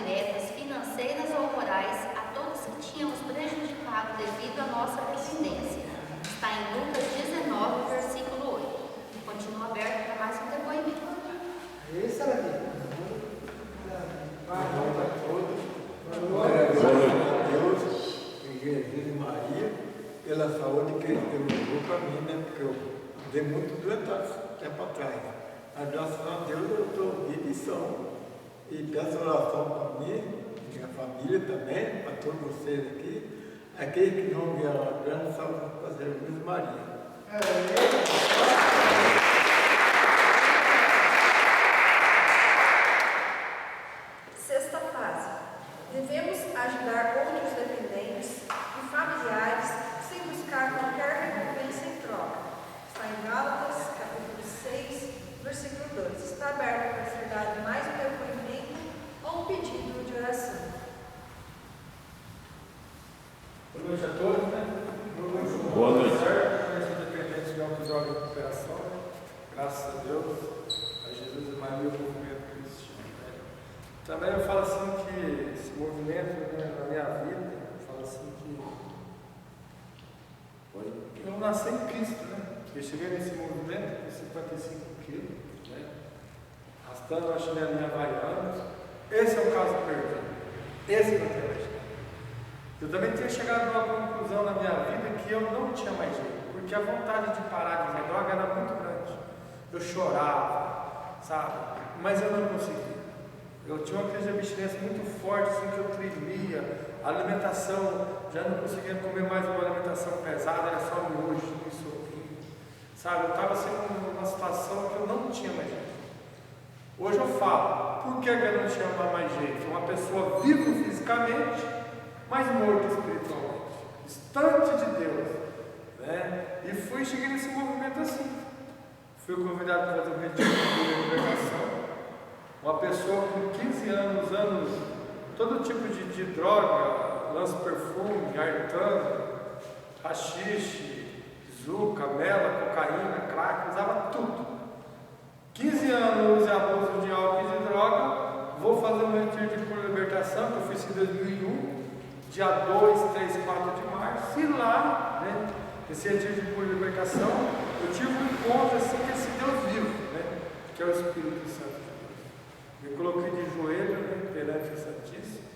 diretas, financeiras ou morais, a todos que tínhamos prejudicado devido à nossa dependência. Está em Lucas 19, versículo 8. Continua aberto para mais um depoimento. Esse era aqui. Boa noite a todos. Glória a Deus, em Jesus e Maria, pela saúde que Ele deu para mim, né? Porque eu dei muito doente há tempo atrás. Mas graças a Deus eu estou em missão. E peço oração para mim, minha família também, para todos vocês aqui. Aquele que não me grande saúde para Jesus e Maria. Sexta fase. Devemos ajudar outros dependentes e familiares sem buscar qualquer recompensa em troca. Está em Gálatas, capítulo 6, versículo 2. Está aberto para ser dado mais um depoimento ou um pedido de oração. Boa noite a todos, né? Boa noite. Independente de autodroga e recuperação, né? Graças a Deus, a Jesus e Maria, o movimento cristão. Né? Também eu falo assim que esse movimento, né, na minha vida, eu falo assim que eu nasci em Cristo, né? Eu cheguei nesse movimento com 55 quilos, né? Arrastando a chinelinha havaiana. Esse é o caso perdido. Esse é o que eu tenho. Eu também tinha chegado a uma conclusão na minha vida que eu não tinha mais jeito, porque a vontade de parar de usar droga era muito grande. Eu chorava, sabe? Mas eu não conseguia. Eu tinha uma crise de abstinência muito forte, assim, que eu tremia. A alimentação, já não conseguia comer mais uma alimentação pesada, era só miojo, sopinho. Sabe? Eu estava assim numa situação que eu não tinha mais jeito. Hoje eu falo, por que eu não tinha mais jeito? Uma pessoa viva fisicamente, mas morto espiritualmente, distante de Deus, né? E cheguei nesse movimento assim. Fui convidado para fazer um retiro de libertação. Uma pessoa com 15 anos usando todo tipo de droga, lança-perfume, artano, haxixe, zuca, mela, cocaína, crack, usava tudo. 15 anos uso e abuso de álcool e de droga. Vou fazer um retiro de cura e libertação, que eu fiz em 2001. Dia 2, 3, 4 de março, e lá, né, esse retiro de cura e libertação, eu tive um encontro assim com esse Deus vivo, né, que é o Espírito Santo de Deus. Me coloquei de joelho, né, perante o Santíssimo,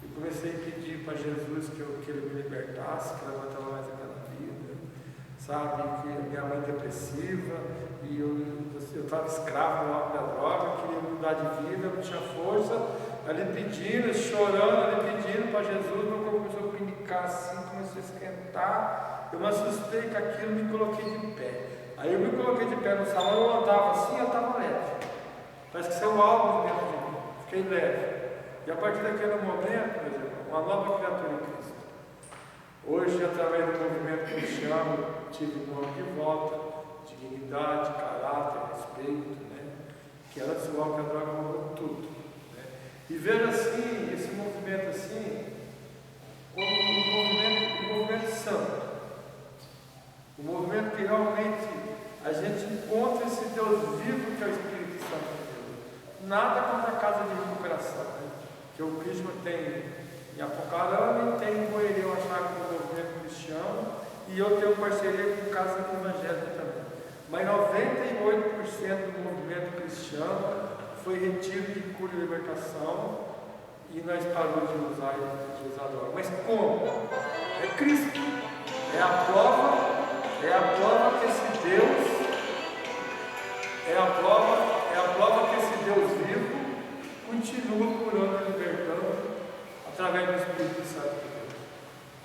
e comecei a pedir para Jesus que Ele me libertasse, que levantava mais aquela vida, sabe, que minha mãe depressiva, e eu estava escravo do álcool da droga, queria mudar de vida, não tinha força. Ali pedindo, chorando, ali pedindo para Jesus, meu corpo começou a pinicar assim, começou a esquentar. Eu me assustei com aquilo, me coloquei de pé. Aí eu me coloquei de pé no salão, eu andava assim, eu estava leve. Parece que saiu algo dentro de mim, fiquei leve. E a partir daquele momento, por exemplo, uma nova criatura em Cristo. Hoje, através do movimento cristiano, tive o nome de volta, dignidade, caráter, respeito, né? Que antes o álcool e a droga mudou tudo. E ver assim, esse movimento assim, como um movimento santo. Um movimento que realmente a gente encontra esse Deus vivo que é o Espírito Santo de Deus. Nada contra a casa de recuperação, né? Que o Cristo tem em Apocarana e tem em Goiânia, eu achar que o movimento cristiano, e eu tenho parceria com Casa Evangélica também. Mas 98% do movimento cristiano foi retiro de cura e libertação, e nós paramos de usar droga. Mas como? É Cristo. É a prova que esse Deus, é a prova que esse Deus vivo continua curando e libertando através do Espírito Santo de Deus.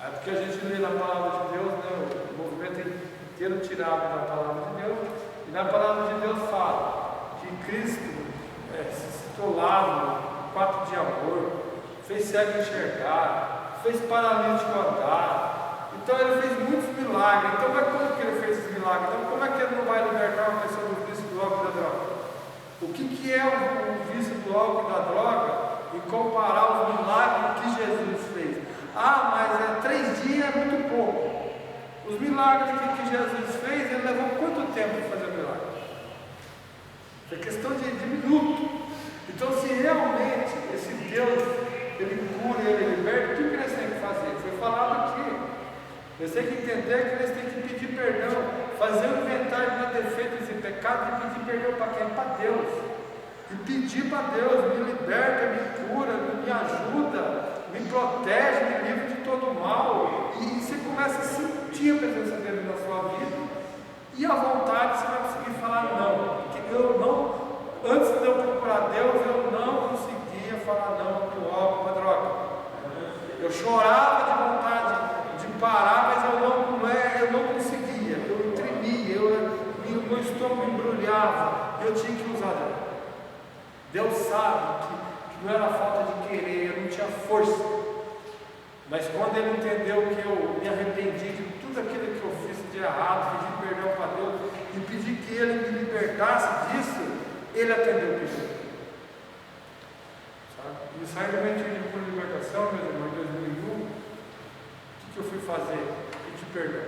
É porque a gente lê na palavra de Deus, né, o movimento inteiro tirado da palavra de Deus, e na palavra de Deus fala que Cristo se citou lá no 4 de amor, fez cego enxergar, fez paralítico andar. Então ele fez muitos milagres. Então como que ele fez esses milagres? Então como é que ele não vai libertar uma pessoa do vício do álcool e da droga? O que é o vício do álcool e da droga e comparar os milagres que Jesus fez? Ah, mas 3 dias é muito pouco. Os milagres que Jesus fez, ele levou quanto tempo para fazer o milagre? É questão de minuto. Então, se realmente esse Deus ele cura, ele liberta, o que eles têm que fazer? Foi falado aqui. Eles têm que entender que eles têm que pedir perdão, fazer o inventário de defeitos e pecados e pedir perdão para quem? Para Deus. E pedir para Deus, me liberta, me cura, me ajuda, me protege, me livra de todo mal. E você começa a sentir a presença dele na sua vida. E à vontade você vai conseguir falar não. Porque eu não, antes de eu procurar Deus, eu não conseguia falar não para o álcool, para a droga. Eu chorava de vontade de parar, mas eu não conseguia. Eu tremia, meu estômago embrulhava. Eu tinha que usar Deus. Deus sabe que não era falta de querer, eu não tinha força. Mas quando ele entendeu que eu me arrependi de tudo aquilo que eu fiz de errado, pedi perdão para Deus e pedi que ele me libertasse disso, ele atendeu o pedido. E saindo do retiro por libertação, meus irmãos, em 2001, o que eu fui fazer? Pedir perdão.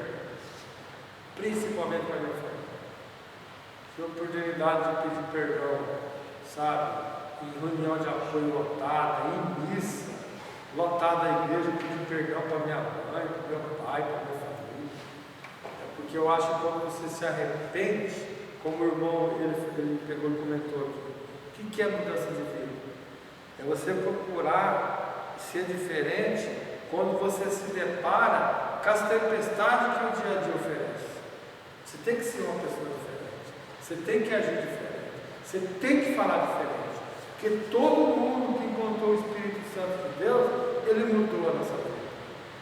Principalmente para minha família. Tive a oportunidade de pedir perdão, sabe? Em reunião de apoio lotada, em missa, lotada a igreja, pedir perdão para minha mãe, para meu pai, para minha família. É porque eu acho que quando você se arrepende, como o irmão ele pegou e comentou aqui, o que é mudança de vida? É você procurar ser diferente quando você se depara com as tempestades que o dia a dia oferece. Você tem que ser uma pessoa diferente, você tem que agir diferente, você tem que falar diferente. Porque todo mundo que encontrou o Espírito Santo de Deus, ele mudou a nossa vida.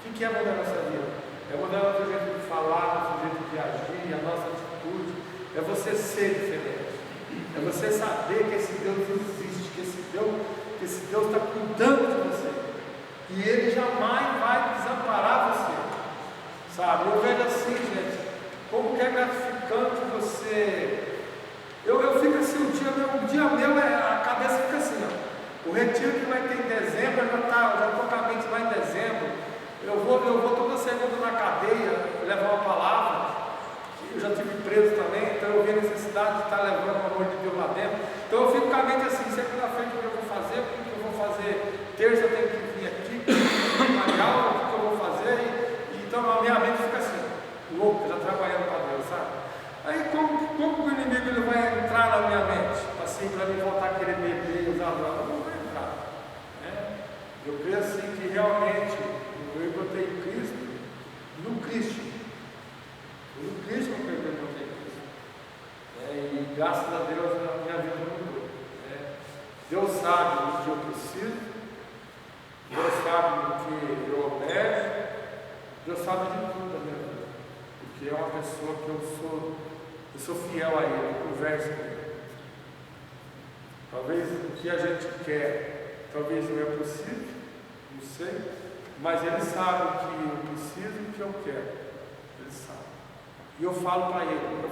O que é mudar a nossa vida? É mudar o nosso jeito de falar, o nosso jeito de agir, a nossa atitude. É você ser diferente. É você saber que esse Deus existe, que esse Deus está cuidando de você. E Ele jamais vai desamparar você. Sabe? Eu vejo assim, gente, como que é gratificante você... Eu fico assim, o dia meu, a cabeça fica assim, ó. O retiro que vai ter em dezembro, eu já estou com a mente lá em dezembro. Eu vou toda segunda na cadeia levar uma palavra. Eu já estive preso também, então eu vi a necessidade de estar levando o amor de Deus lá dentro. Então eu fico com a mente assim, segunda-feira o que eu vou fazer, o que eu vou fazer, terça eu tenho que vir aqui, o que eu vou fazer. Então a minha mente fica assim, louco, já trabalhando para Deus, sabe? Aí como o inimigo ele vai entrar na minha mente? Assim, para mim voltar a querer beber e usar droga? Não vai entrar. Né? Eu creio assim que realmente eu encontrei Cristo no Cristo. No Cristo eu encontrei Cristo. E graças a Deus a minha vida mudou. Deus sabe do que eu preciso, Deus sabe do que eu almejo, Deus sabe de tudo da minha vida. Porque é uma pessoa que eu sou fiel a Ele, eu converso com Ele. Talvez o que a gente quer, talvez não é possível, não sei, mas Ele sabe o que eu preciso e o que eu quero. Ele sabe. E eu falo para Ele,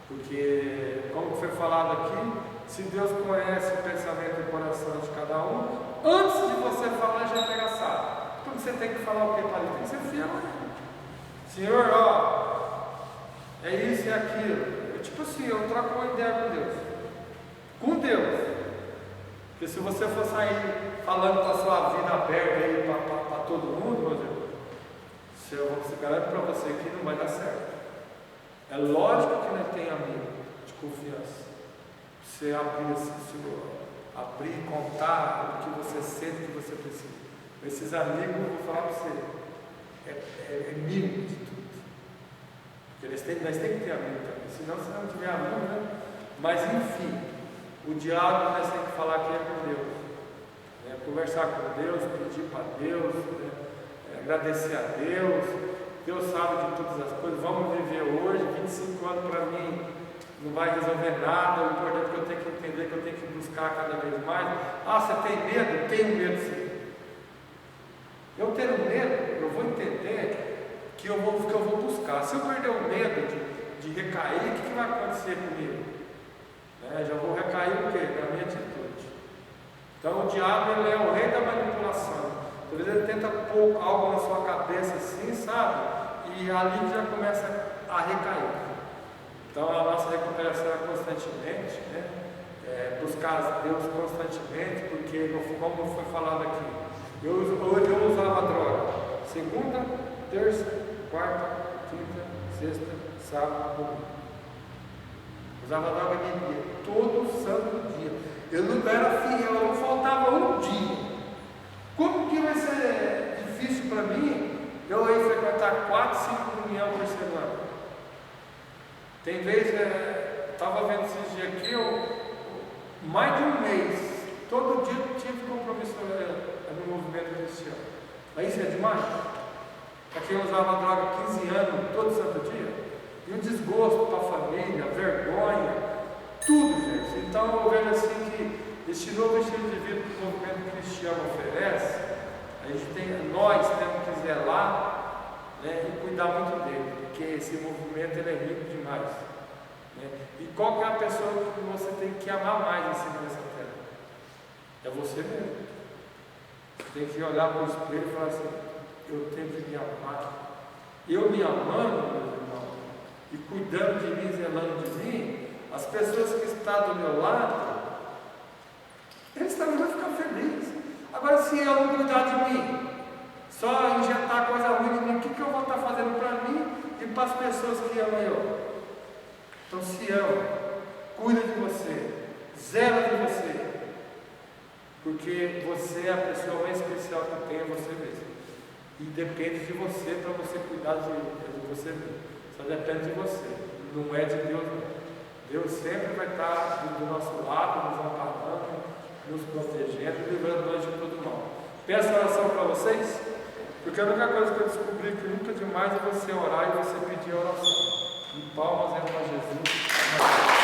porque, como foi falado aqui, se Deus conhece o pensamento e o coração de cada um, antes de você falar, já pega sabe. Então você tem que falar o que para Ele? Tem que ser fiel a Ele. Senhor, é isso e aquilo. Tipo assim, eu troco uma ideia com Deus. Com Deus. Porque se você for sair falando da sua vida aberta aí para todo mundo, meu Deus, eu garanto para você que não vai dar certo. É lógico que não tem amigo de confiança. Você abrir assim, Senhor, abrir e contar o que você sente, o que você precisa. Esses amigos, eu vou falar para você, é mínimo de tudo. Porque nós temos que ter amigo também, senão se não tiver amigo, né? Mas enfim, o diálogo nós temos que falar que é com Deus. Conversar com Deus, pedir para Deus, agradecer a Deus. Deus sabe de todas as coisas. Vamos viver hoje, 25 anos para mim não vai resolver nada. O importante é que eu tenho que entender, que eu tenho que buscar cada vez mais. Você tem medo? Tenho medo sim. Eu tendo medo, eu vou entender que eu vou buscar. Se eu perder o medo de recair, o que vai acontecer comigo? Já vou recair o quê? Na minha atitude. Então o diabo ele é o rei da manipulação. Às vezes ele tenta pôr algo na sua cabeça assim, sabe? E ali já começa a recair. Então a nossa recuperação é constantemente, buscar Deus constantemente, porque porque, como foi falado aqui, hoje eu usava droga segunda, terça, quarta, quinta, sexta, sábado, domingo. Usava droga de dia, todo santo dia. Eu não era fiel, não faltava um dia. Como que vai ser difícil para mim eu aí frequentar 4, 5 reuniões por semana? Tem vezes, estava vendo esses dias aqui, mais de um mês, todo dia eu tive compromisso no movimento cristiano. Mas isso é demais? Para quem usava droga há 15 anos, todo santo dia, e o desgosto para a família, a vergonha, tudo, gente. Então eu vejo assim que este novo estilo de vida que o movimento cristiano oferece, nós temos que zelar, né, e cuidar muito dele, porque esse movimento ele é rico demais. Né? E qual que é a pessoa que você tem que amar mais em cima dessa terra? É você mesmo. Você tem que olhar para o espelho e falar assim: eu tenho que me amar. Eu me amando, meus irmãos, e cuidando de mim, zelando de mim, as pessoas que estão do meu lado, eles também vão ficar felizes. Agora, se eu não cuidar de mim, só injetar coisa ruim em mim, o que eu vou estar fazendo para mim e para as pessoas que amam eu? Então, se ama, cuida de você, zela de você, porque você é a pessoa mais especial que tem, é você mesmo. E depende de você para você cuidar de você mesmo. Só depende de você, não é de Deus não. Deus sempre vai estar do nosso lado, nos amparando, nos protegendo, livrando nós de todo mal. Peço oração para vocês, porque a única coisa que eu descobri que nunca demais é você orar e você pedir a oração. Em palmas é para Jesus.